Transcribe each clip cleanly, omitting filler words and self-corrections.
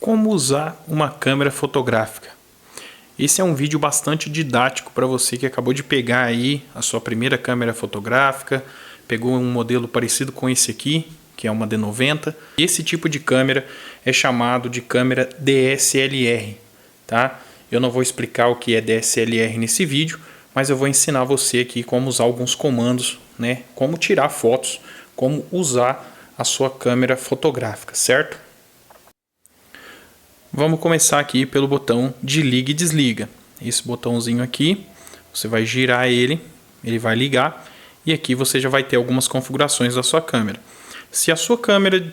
Como usar uma câmera fotográfica. Esse é um vídeo bastante didático para você que acabou de pegar aí a sua primeira câmera fotográfica, pegou um modelo parecido com esse aqui, que é uma D90. Esse tipo de câmera é chamado de câmera DSLR, tá? Eu não vou explicar o que é DSLR nesse vídeo, mas eu vou ensinar você aqui como usar alguns comandos, né? Como tirar fotos, como usar a sua câmera fotográfica, certo? Vamos começar aqui pelo botão de liga e desliga. Esse botãozinho aqui, você vai girar ele vai ligar e aqui você já vai ter algumas configurações da sua câmera. Se a sua câmera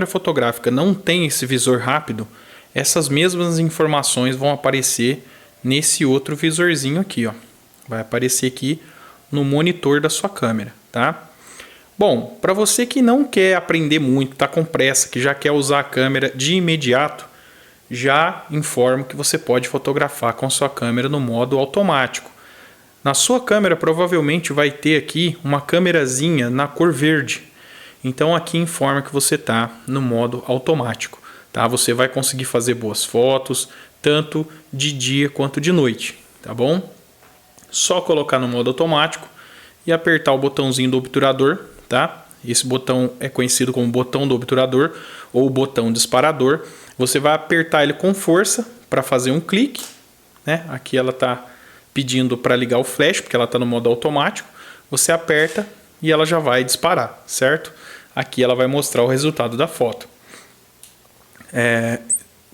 fotográfica não tem esse visor rápido, essas mesmas informações vão aparecer nesse outro visorzinho aqui, ó. Vai aparecer aqui no monitor da sua câmera, tá? Bom, para você que não quer aprender muito, está com pressa, que já quer usar a câmera de imediato, já informo que você pode fotografar com sua câmera no modo automático. Na sua câmera provavelmente vai ter aqui uma câmerazinha na cor verde. Então aqui informa que você está no modo automático, tá? Você vai conseguir fazer boas fotos, tanto de dia quanto de noite, tá bom? Só colocar no modo automático e apertar o botãozinho do obturador. Tá? Esse botão é conhecido como botão do obturador ou botão disparador. Você vai apertar ele com força para fazer um clique, né? Aqui ela está pedindo para ligar o flash, porque ela está no modo automático. Você aperta e ela já vai disparar, certo? Aqui ela vai mostrar o resultado da foto.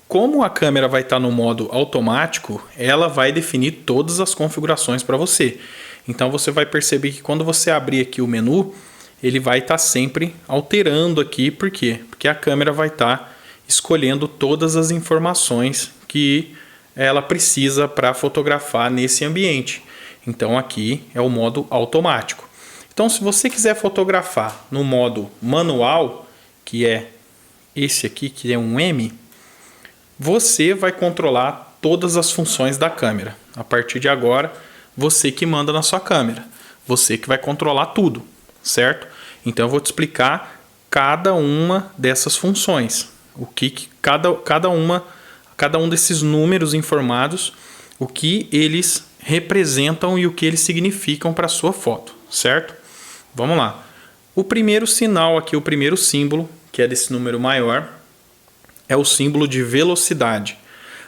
Como a câmera vai estar no modo automático, ela vai definir todas as configurações para você. Então você vai perceber que quando você abrir aqui o menu, ele vai estar sempre alterando aqui. Por quê? Porque a câmera vai estar escolhendo todas as informações que ela precisa para fotografar nesse ambiente. Então aqui é o modo automático. Então se você quiser fotografar no modo manual, que é esse aqui, que é um M, você vai controlar todas as funções da câmera. A partir de agora, você que manda na sua câmera. Você que vai controlar tudo. Certo? Então eu vou te explicar cada uma dessas funções, o que cada um desses números informados, o que eles representam e o que eles significam para a sua foto, certo? Vamos lá. O primeiro sinal aqui, o primeiro símbolo, que é desse número maior, é o símbolo de velocidade.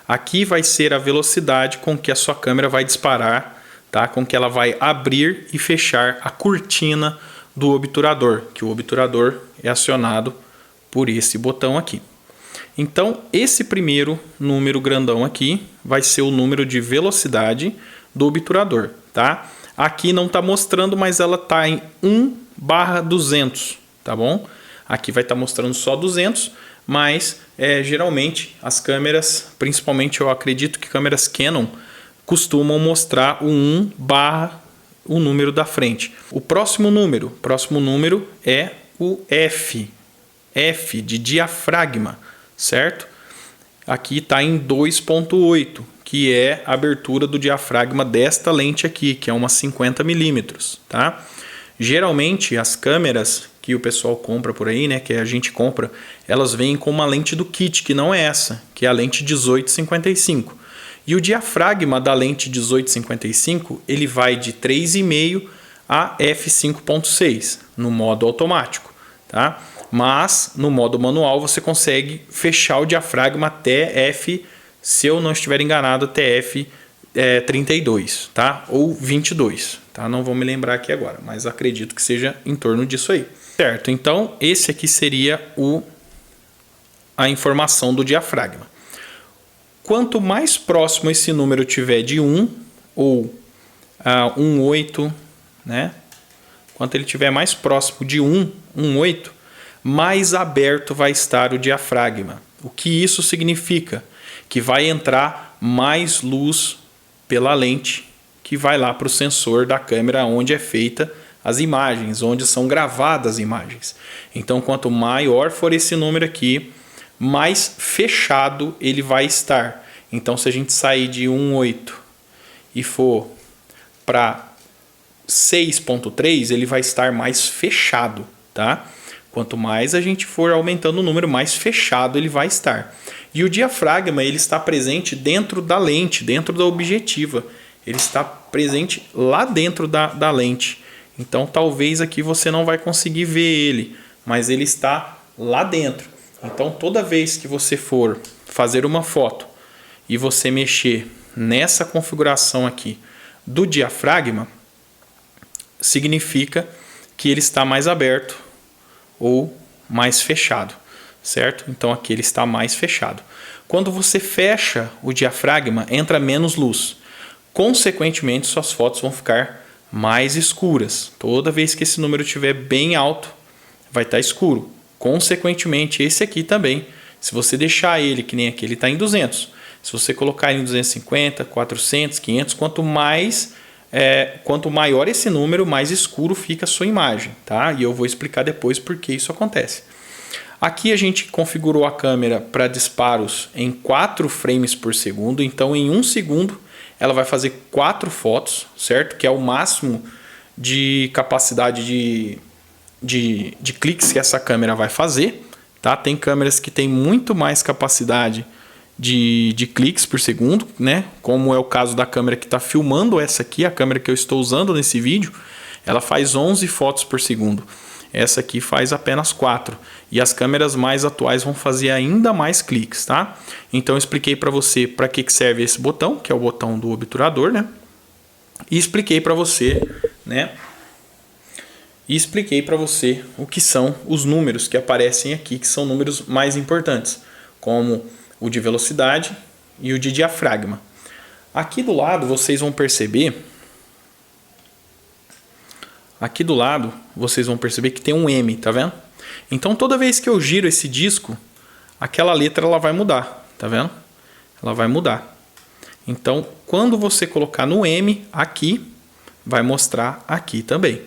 Aqui vai ser a velocidade com que a sua câmera vai disparar, tá? Com que ela vai abrir e fechar a cortina do obturador, que o obturador é acionado por esse botão aqui. Então, esse primeiro número grandão aqui vai ser o número de velocidade do obturador, tá? Aqui não está mostrando, mas ela está em 1/200, tá bom? Aqui vai estar mostrando só 200, mas geralmente as câmeras, principalmente eu acredito que câmeras Canon, costumam mostrar o 1/ o número da frente. O próximo número é o F. F de diafragma, certo? Aqui está em 2.8, que é a abertura do diafragma desta lente aqui, que é uma 50 milímetros, tá? Geralmente as câmeras que o pessoal compra por aí, né, que a gente compra, elas vêm com uma lente do kit, que não é essa, que é a lente 18-55. E o diafragma da lente 18-55, ele vai de 3,5 a f5.6 no modo automático, tá? Mas no modo manual você consegue fechar o diafragma até f, se eu não estiver enganado, até f32, tá? Ou 22, tá? Não vou me lembrar aqui agora, mas acredito que seja em torno disso aí. Certo, então esse aqui seria a informação do diafragma. Quanto mais próximo esse número tiver de 1 ou 1,8, né? Quanto ele tiver mais próximo de 1,8, mais aberto vai estar o diafragma. O que isso significa? Que vai entrar mais luz pela lente que vai lá para o sensor da câmera onde é feita as imagens, onde são gravadas as imagens. Então, quanto maior for esse número aqui, mais fechado ele vai estar. Então, se a gente sair de 1,8 e for para 6,3, ele vai estar mais fechado, tá? Quanto mais a gente for aumentando o número, mais fechado ele vai estar. E o diafragma, ele está presente dentro da lente, dentro da objetiva. Ele está presente lá dentro da lente. Então, talvez aqui você não vai conseguir ver ele, mas ele está lá dentro. Então, toda vez que você for fazer uma foto e você mexer nessa configuração aqui do diafragma, significa que ele está mais aberto ou mais fechado, certo? Então aqui ele está mais fechado. Quando você fecha o diafragma, entra menos luz. Consequentemente, suas fotos vão ficar mais escuras. Toda vez que esse número estiver bem alto, vai estar escuro. Consequentemente, esse aqui também, se você deixar ele, que nem aqui, ele está em 200. Se você colocar ele em 250, 400, 500, quanto maior esse número, mais escuro fica a sua imagem, tá? E eu vou explicar depois por que isso acontece. Aqui a gente configurou a câmera para disparos em 4 frames por segundo, então em 1 segundo ela vai fazer 4 fotos, certo? Que é o máximo de capacidade de cliques que essa câmera vai fazer, tá? Tem câmeras que têm muito mais capacidade de cliques por segundo, né? Como é o caso da câmera que está filmando essa aqui, a câmera que eu estou usando nesse vídeo, ela faz 11 fotos por segundo. Essa aqui faz apenas 4. E as câmeras mais atuais vão fazer ainda mais cliques, tá? Então eu expliquei para você para que serve esse botão, que é o botão do obturador, né? E expliquei para você, né? E expliquei para você o que são os números que aparecem aqui, que são números mais importantes, como o de velocidade e o de diafragma. Aqui do lado vocês vão perceber que tem um M, tá vendo? Então toda vez que eu giro esse disco, aquela letra ela vai mudar, tá vendo? Ela vai mudar. Então quando você colocar no M aqui, vai mostrar aqui também.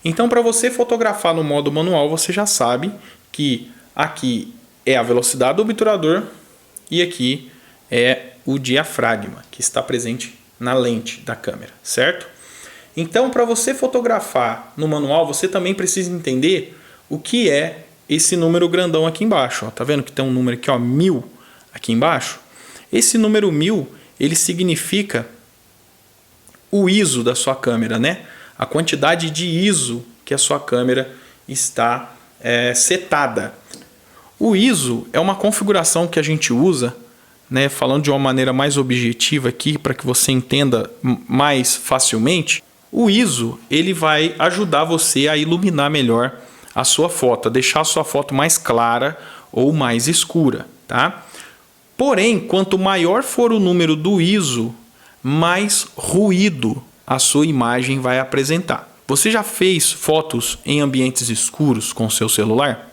Então para você fotografar no modo manual, você já sabe que aqui é a velocidade do obturador e aqui é o diafragma, que está presente na lente da câmera, certo? Então, para você fotografar no manual, você também precisa entender o que é esse número grandão aqui embaixo. Ó. Tá vendo que tem um número aqui, ó, 1000 aqui embaixo? Esse número 1000, ele significa o ISO da sua câmera, né? A quantidade de ISO que a sua câmera está setada. O ISO é uma configuração que a gente usa, né, falando de uma maneira mais objetiva aqui, para que você entenda mais facilmente. O ISO ele vai ajudar você a iluminar melhor a sua foto, a deixar a sua foto mais clara ou mais escura, tá? Porém, quanto maior for o número do ISO, mais ruído a sua imagem vai apresentar. Você já fez fotos em ambientes escuros com o seu celular?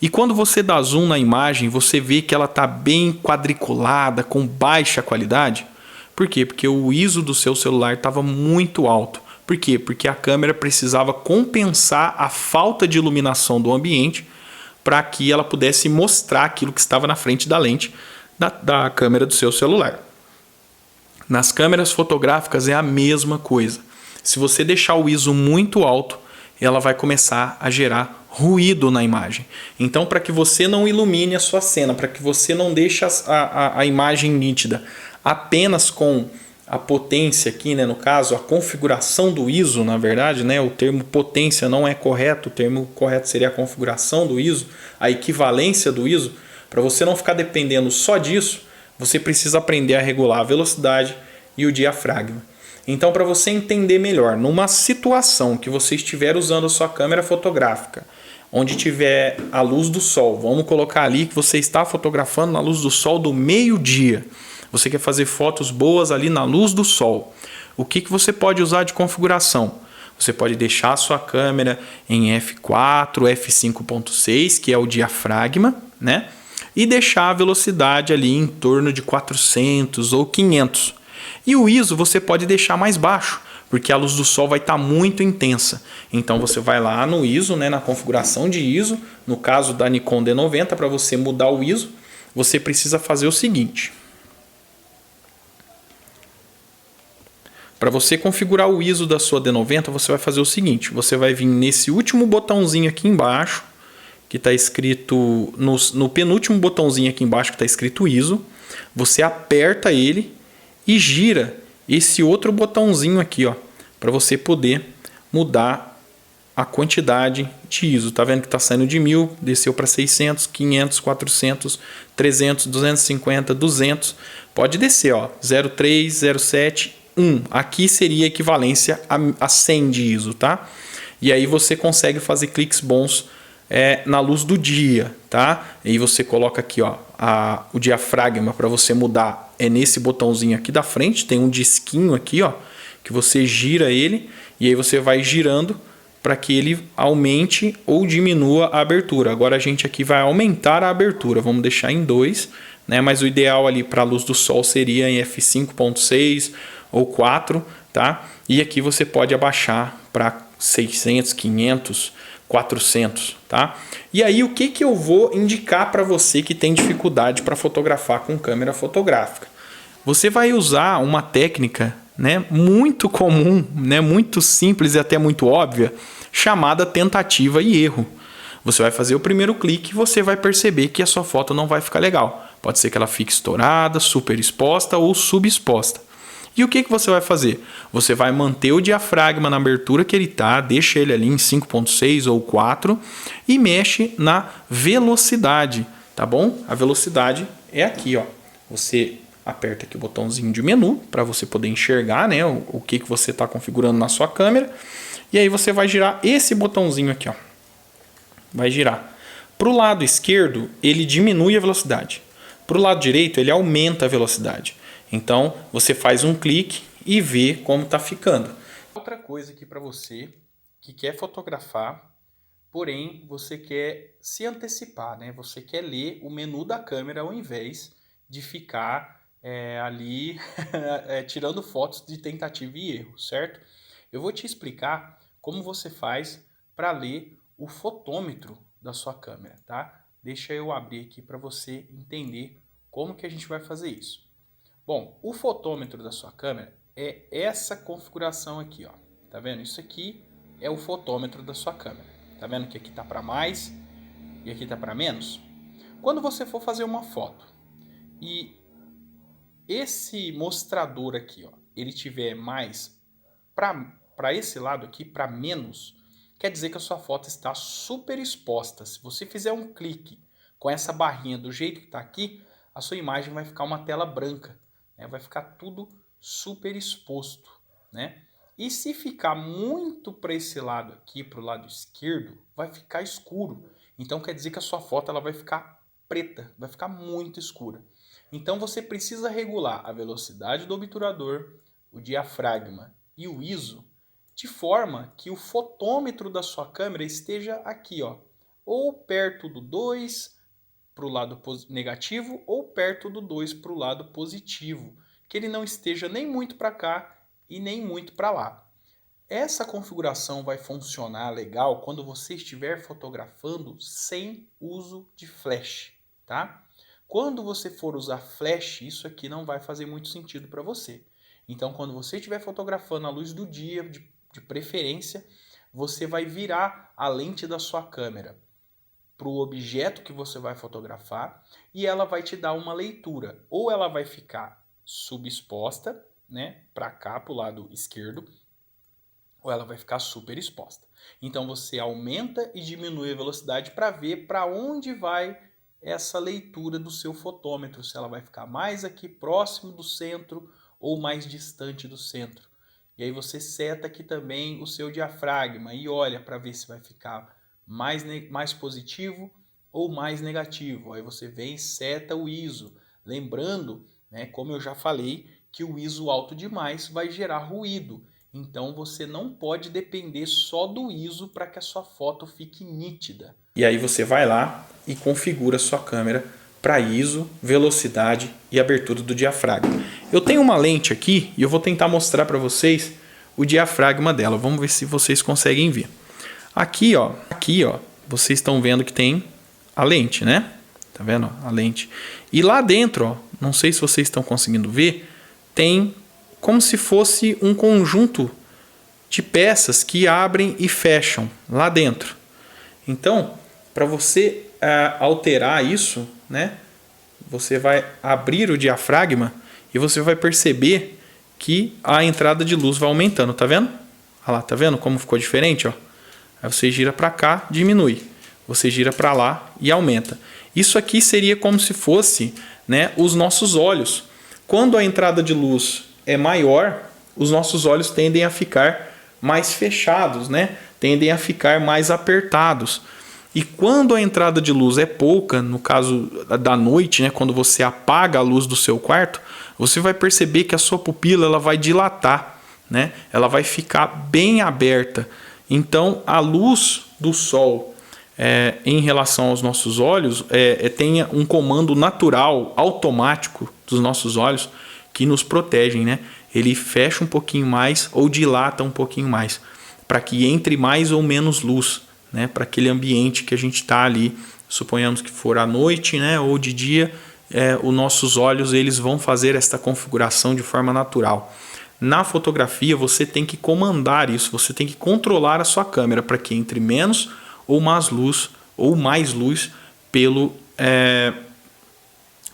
E quando você dá zoom na imagem, você vê que ela está bem quadriculada, com baixa qualidade? Por quê? Porque o ISO do seu celular estava muito alto. Por quê? Porque a câmera precisava compensar a falta de iluminação do ambiente para que ela pudesse mostrar aquilo que estava na frente da lente da câmera do seu celular. Nas câmeras fotográficas é a mesma coisa. Se você deixar o ISO muito alto, ela vai começar a gerar ruído na imagem. Então, para que você não ilumine a sua cena, para que você não deixe a imagem nítida apenas com a potência aqui, né, no caso, a configuração do ISO, na verdade, né, o termo potência não é correto, o termo correto seria a configuração do ISO, a equivalência do ISO. Para você não ficar dependendo só disso, você precisa aprender a regular a velocidade e o diafragma. Então, para você entender melhor, numa situação que você estiver usando a sua câmera fotográfica, onde tiver a luz do sol, vamos colocar ali que você está fotografando na luz do sol do meio-dia, você quer fazer fotos boas ali na luz do sol, o que você pode usar de configuração? Você pode deixar a sua câmera em f4, f5.6, que é o diafragma, né? E deixar a velocidade ali em torno de 400 ou 500. E o ISO você pode deixar mais baixo, porque a luz do sol vai estar muito intensa. Então você vai lá no ISO, né, na configuração de ISO, no caso da Nikon D90, para você mudar o ISO, você precisa fazer o seguinte. Para você configurar o ISO da sua D90, você vai fazer o seguinte. Você vai vir nesse último botãozinho aqui embaixo, que está escrito... No penúltimo botãozinho aqui embaixo que está escrito ISO. Você aperta ele e gira esse outro botãozinho aqui, ó, para você poder mudar a quantidade de ISO. Tá vendo que está saindo de 1000, desceu para 600, 500, 400, 300, 250, 200. Pode descer, ó, 03, 07, 1. Aqui seria a equivalência a 100 de ISO, tá? E aí você consegue fazer cliques bons na luz do dia, tá? E aí você coloca aqui, ó, o diafragma para você mudar é nesse botãozinho aqui da frente. Tem um disquinho aqui, ó, que você gira ele e aí você vai girando para que ele aumente ou diminua a abertura. Agora a gente aqui vai aumentar a abertura. Vamos deixar em 2, né? Mas o ideal ali para a luz do sol seria em f5.6 ou 4, tá? E aqui você pode abaixar para 600, 500, 400, tá? E aí o que eu vou indicar para você que tem dificuldade para fotografar com câmera fotográfica? Você vai usar uma técnica, né, muito comum, né, muito simples e até muito óbvia, chamada tentativa e erro. Você vai fazer o primeiro clique e você vai perceber que a sua foto não vai ficar legal. Pode ser que ela fique estourada, super exposta ou subexposta. E o que você vai fazer? Você vai manter o diafragma na abertura que ele está, deixa ele ali em 5.6 ou 4 e mexe na velocidade, tá bom? A velocidade é aqui, ó. Você aperta aqui o botãozinho de menu para você poder enxergar, né, o que você está configurando na sua câmera. E aí você vai girar esse botãozinho aqui, ó. Vai girar. Para o lado esquerdo, ele diminui a velocidade. Para o lado direito, ele aumenta a velocidade. Então, você faz um clique e vê como está ficando. Outra coisa aqui para você que quer fotografar, porém você quer se antecipar, né? Você quer ler o menu da câmera ao invés de ficar ali tirando fotos de tentativa e erro, certo? Eu vou te explicar como você faz para ler o fotômetro da sua câmera, tá? Deixa eu abrir aqui para você entender como que a gente vai fazer isso. Bom, o fotômetro da sua câmera é essa configuração aqui, ó. Tá vendo? Isso aqui é o fotômetro da sua câmera. Tá vendo que aqui tá para mais e aqui tá para menos? Quando você for fazer uma foto e esse mostrador aqui, ó, ele tiver mais para esse lado aqui, para menos, quer dizer que a sua foto está super exposta. Se você fizer um clique com essa barrinha do jeito que está aqui, a sua imagem vai ficar uma tela branca, né? Vai ficar tudo super exposto, né? E se ficar muito para esse lado aqui, para o lado esquerdo, vai ficar escuro. Então quer dizer que a sua foto ela vai ficar preta, vai ficar muito escura. Então você precisa regular a velocidade do obturador, o diafragma e o ISO de forma que o fotômetro da sua câmera esteja aqui, ó, ou perto do 2 para o lado negativo ou perto do 2 para o lado positivo, que ele não esteja nem muito para cá e nem muito para lá. Essa configuração vai funcionar legal quando você estiver fotografando sem uso de flash, tá? Quando você for usar flash, isso aqui não vai fazer muito sentido para você. Então, quando você estiver fotografando à luz do dia, de preferência, você vai virar a lente da sua câmera para o objeto que você vai fotografar e ela vai te dar uma leitura. Ou ela vai ficar subexposta, né, para cá, para o lado esquerdo, ou ela vai ficar super exposta. Então, você aumenta e diminui a velocidade para ver para onde vai essa leitura do seu fotômetro, se ela vai ficar mais aqui próximo do centro ou mais distante do centro. E aí você seta aqui também o seu diafragma e olha para ver se vai ficar mais positivo ou mais negativo. Aí você vem e seta o ISO. Lembrando, né, como eu já falei, que o ISO alto demais vai gerar ruído. Então você não pode depender só do ISO para que a sua foto fique nítida. E aí você vai lá e configura a sua câmera para ISO, velocidade e abertura do diafragma. Eu tenho uma lente aqui e eu vou tentar mostrar para vocês o diafragma dela. Vamos ver se vocês conseguem ver. Aqui, ó, vocês estão vendo que tem a lente, né? Tá vendo? A lente. E lá dentro, ó, não sei se vocês estão conseguindo ver, tem como se fosse um conjunto de peças que abrem e fecham lá dentro. Então, para você alterar isso, né, você vai abrir o diafragma e você vai perceber que a entrada de luz vai aumentando, tá vendo? Olha lá, tá vendo como ficou diferente, ó? Aí você gira para cá, diminui. Você gira para lá e aumenta. Isso aqui seria como se fosse, né, os nossos olhos. Quando a entrada de luz é maior, os nossos olhos tendem a ficar mais fechados, né? Tendem a ficar mais apertados. E quando a entrada de luz é pouca, no caso da noite, né, quando você apaga a luz do seu quarto, você vai perceber que a sua pupila ela vai dilatar, né? Ela vai ficar bem aberta. Então, a luz do sol em relação aos nossos olhos tem um comando natural, automático dos nossos olhos que nos protegem, né? Ele fecha um pouquinho mais ou dilata um pouquinho mais, para que entre mais ou menos luz, né? Para aquele ambiente que a gente está ali, suponhamos que for à noite, né? Ou de dia, os nossos olhos eles vão fazer esta configuração de forma natural. Na fotografia você tem que comandar isso, você tem que controlar a sua câmera para que entre menos ou mais luz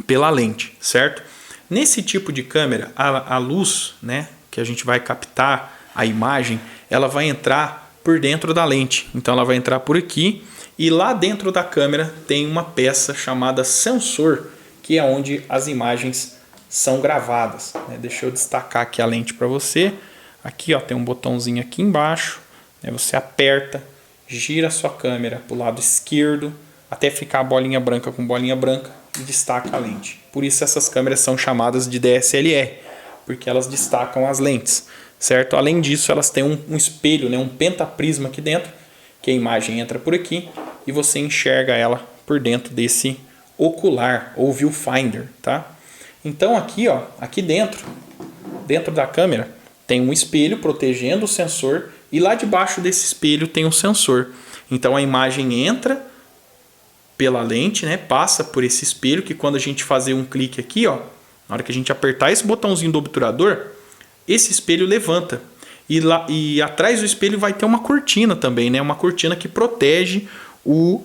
pela lente, certo? Nesse tipo de câmera, a luz, né, que a gente vai captar a imagem, ela vai entrar por dentro da lente. Então ela vai entrar por aqui e lá dentro da câmera tem uma peça chamada sensor, que é onde as imagens são gravadas, né? Deixa eu destacar aqui a lente para você. Aqui ó, tem um botãozinho aqui embaixo, né? Você aperta, gira a sua câmera para o lado esquerdo até ficar a bolinha branca com bolinha branca e destaca a lente. Por isso essas câmeras são chamadas de DSLR, porque elas destacam as lentes, certo? Além disso, elas têm um espelho, né? Um pentaprisma aqui dentro, que a imagem entra por aqui e você enxerga ela por dentro desse ocular ou viewfinder, tá? Então aqui, ó, aqui dentro da câmera tem um espelho protegendo o sensor e lá debaixo desse espelho tem um sensor. Então a imagem entra pela lente, né? Passa por esse espelho que quando a gente fazer um clique aqui, ó, na hora que a gente apertar esse botãozinho do obturador, esse espelho levanta. E atrás do espelho vai ter uma cortina também, né? Uma cortina que protege o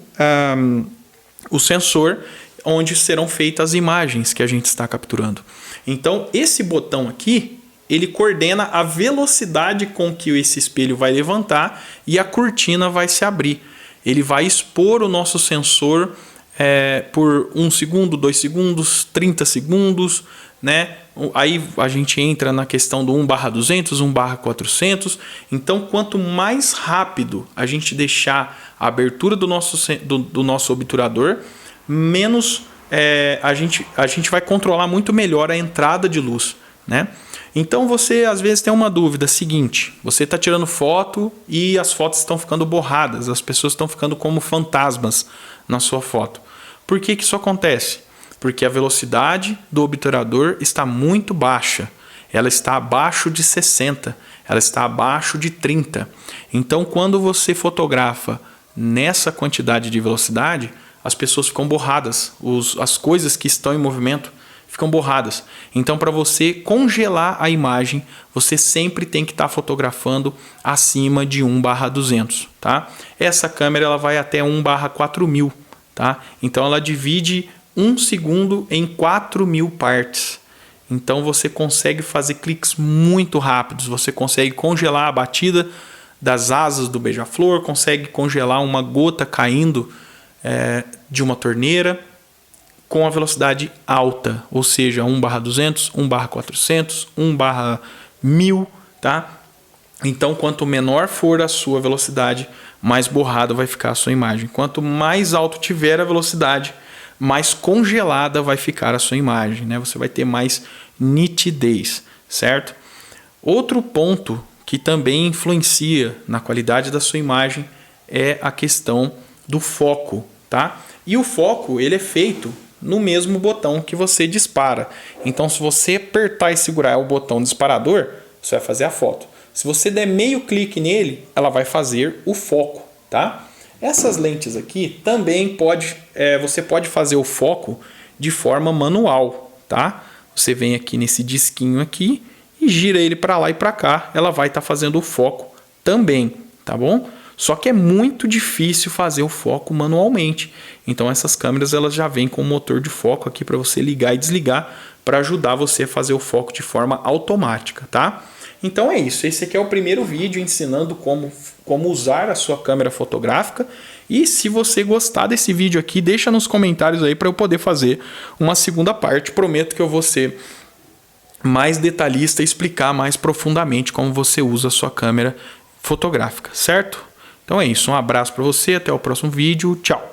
sensor onde serão feitas as imagens que a gente está capturando. Então, esse botão aqui, ele coordena a velocidade com que esse espelho vai levantar e a cortina vai se abrir. Ele vai expor o nosso sensor por 1 segundo, 2 segundos, 30 segundos, né? Aí a gente entra na questão do 1/200, 1/400. Então, quanto mais rápido a gente deixar a abertura do nosso obturador, menos a gente vai controlar muito melhor a entrada de luz, né? Então você às vezes tem uma dúvida seguinte: você está tirando foto e as fotos estão ficando borradas, as pessoas estão ficando como fantasmas na sua foto. Por que isso acontece? Porque a velocidade do obturador está muito baixa. Ela está abaixo de 60, ela está abaixo de 30. Então quando você fotografa nessa quantidade de velocidade, as pessoas ficam borradas, as coisas que estão em movimento ficam borradas. Então, para você congelar a imagem, você sempre tem que estar fotografando acima de 1/200, tá? Essa câmera ela vai até 1/4000, tá? Então, ela divide 1 segundo em 4000 partes. Então, você consegue fazer cliques muito rápidos, você consegue congelar a batida das asas do beija-flor, consegue congelar uma gota caindo de uma torneira com a velocidade alta, ou seja, 1/200, 1/400, 1/1000, tá? Então, quanto menor for a sua velocidade, mais borrada vai ficar a sua imagem. Quanto mais alto tiver a velocidade, mais congelada vai ficar a sua imagem, né? Você vai ter mais nitidez, certo? Outro ponto que também influencia na qualidade da sua imagem é a questão do foco, tá? E o foco, ele é feito no mesmo botão que você dispara. Então, se você apertar e segurar o botão disparador, você vai fazer a foto. Se você der meio clique nele, ela vai fazer o foco, tá? Essas lentes aqui também você pode fazer o foco de forma manual, tá? Você vem aqui nesse disquinho aqui e gira ele para lá e para cá, ela vai estar fazendo o foco também, tá bom? Só que é muito difícil fazer o foco manualmente. Então essas câmeras elas já vêm com o motor de foco aqui para você ligar e desligar para ajudar você a fazer o foco de forma automática, tá? Então é isso. Esse aqui é o primeiro vídeo ensinando como usar a sua câmera fotográfica. E se você gostar desse vídeo aqui, deixa nos comentários aí para eu poder fazer uma segunda parte. Prometo que eu vou ser mais detalhista e explicar mais profundamente como você usa a sua câmera fotográfica, certo? Então é isso, um abraço para você, até o próximo vídeo, tchau!